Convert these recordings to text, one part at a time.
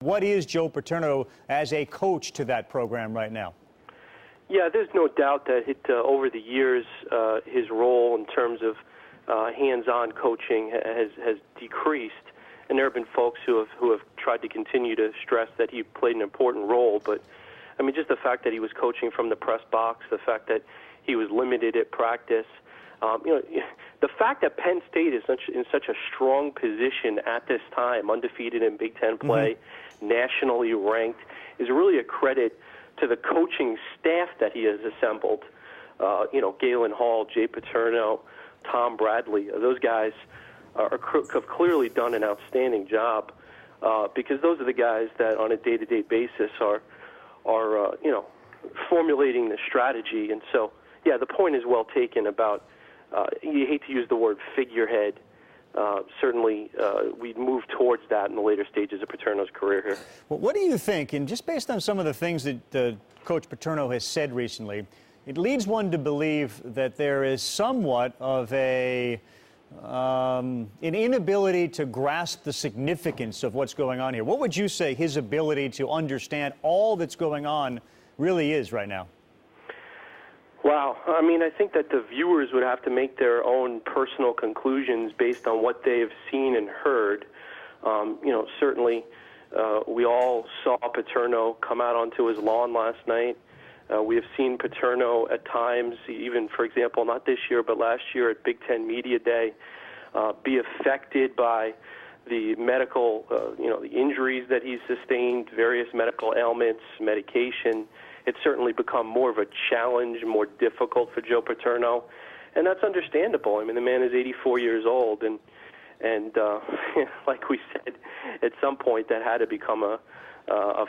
What is Joe Paterno as a coach to that program right now? Yeah, there's no doubt that over the years, his role in terms of hands-on coaching has decreased, and there have been folks who have tried to continue to stress that he played an important role. But I mean, just the fact that he was coaching from the press box, the fact that he was limited at practice, the fact that Penn State is in such a strong position at this time, undefeated in Big Ten play, nationally ranked, is really a credit to the coaching staff that he has assembled. Galen Hall, Jay Paterno, Tom Bradley, those guys have clearly done an outstanding job because those are the guys that on a day-to-day basis are formulating the strategy. And so, yeah, the point is well taken about, you hate to use the word figurehead. Certainly, we'd move towards that in the later stages of Paterno's career here. Well, what do you think, and just based on some of the things that Coach Paterno has said recently, it leads one to believe that there is somewhat of an inability to grasp the significance of what's going on here. What would you say his ability to understand all that's going on really is right now? Wow. I mean, I think that the viewers would have to make their own personal conclusions based on what they've seen and heard. Certainly we all saw Paterno come out onto his lawn last night. We have seen Paterno at times, even, for example, not this year, but last year at Big Ten Media Day, be affected by the medical, the injuries that he's sustained, various medical ailments, medication. It's certainly become more of a challenge, more difficult for Joe Paterno, and that's understandable. I mean, the man is 84 years old, and like we said, at some point that had to become a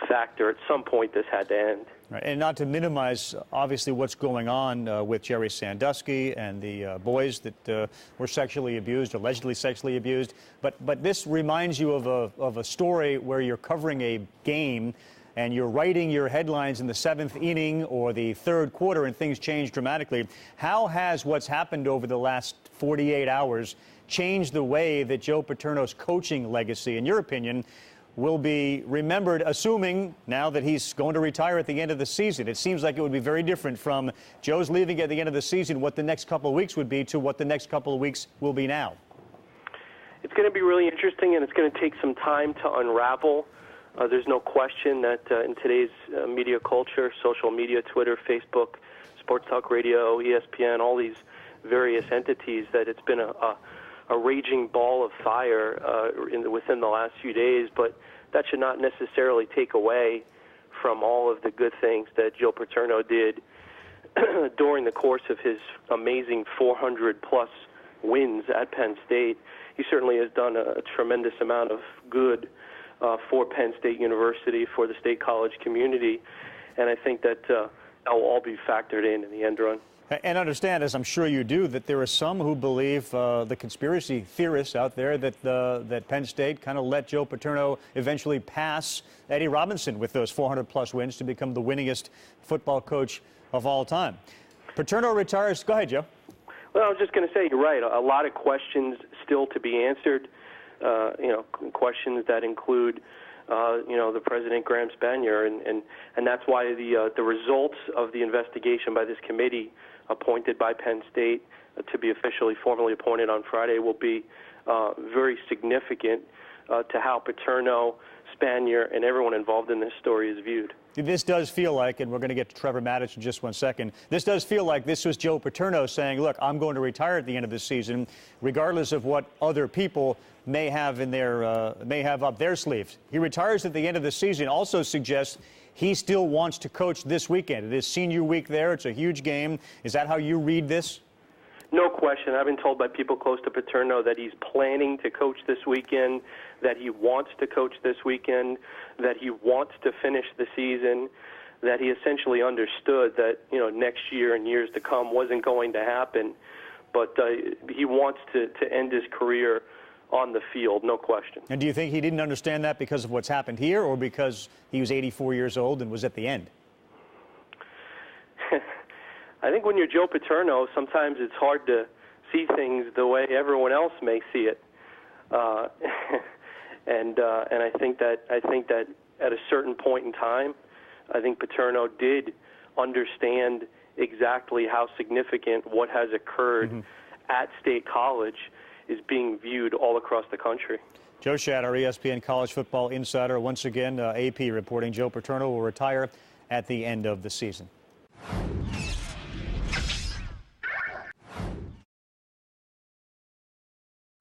factor. At some point, this had to end. Right. And not to minimize, obviously, what's going on with Jerry Sandusky and the boys that were sexually abused, allegedly sexually abused, but this reminds you of a story where you're covering a game and you're writing your headlines in the seventh inning or the third quarter and things change dramatically. How has what's happened over the last 48 hours changed the way that Joe Paterno's coaching legacy, in your opinion, will be remembered, assuming now that he's going to retire at the end of the season? It seems like it would be very different from Joe's leaving at the end of the season, what the next couple of weeks would be, to what the next couple of weeks will be now. It's going to be really interesting, and it's going to take some time to unravel. There's no question that in today's media culture, social media, Twitter, Facebook, Sports Talk Radio, ESPN, all these various entities, that it's been a raging ball of fire within the last few days, but that should not necessarily take away from all of the good things that Joe Paterno did during the course of his amazing 400-plus wins at Penn State. He certainly has done a tremendous amount of good for Penn State University, for the state college community, and I think that that will all be factored in the end run. And understand, as I'm sure you do, that there are some who believe, the conspiracy theorists out there, that Penn State kind of let Joe Paterno eventually pass Eddie Robinson with those 400-plus wins to become the winningest football coach of all time. Paterno retires. Go ahead, Joe. Well, I was just going to say, you're right. A lot of questions still to be answered. Questions that include, the President Graham Spanier, and that's why the results of the investigation by this committee appointed by Penn State to be officially formally appointed on Friday will be very significant to how Paterno, Spanier, and everyone involved in this story is viewed. This does feel like, and we're going to get to Trevor Maddich in just one second, this does feel like this was Joe Paterno saying, look, I'm going to retire at the end of this season, regardless of what other people may have in their may have up their sleeves. He retires at the end of the season. Also suggests he still wants to coach this weekend. It is senior week there. It's a huge game. Is that how you read this? No question. I've been told by people close to Paterno that he's planning to coach this weekend, that he wants to coach this weekend, that he wants to finish the season, that he essentially understood that, next year and years to come wasn't going to happen, but he wants to end his career on the field, no question. And do you think he didn't understand that because of what's happened here, or because he was 84 years old and was at the end? I think when you're Joe Paterno, sometimes it's hard to see things the way everyone else may see it. and I think that at a certain point in time, I think Paterno did understand exactly how significant what has occurred at State College is being viewed all across the country. Joe Schad, our ESPN college football insider. Once again, AP reporting Joe Paterno will retire at the end of the season.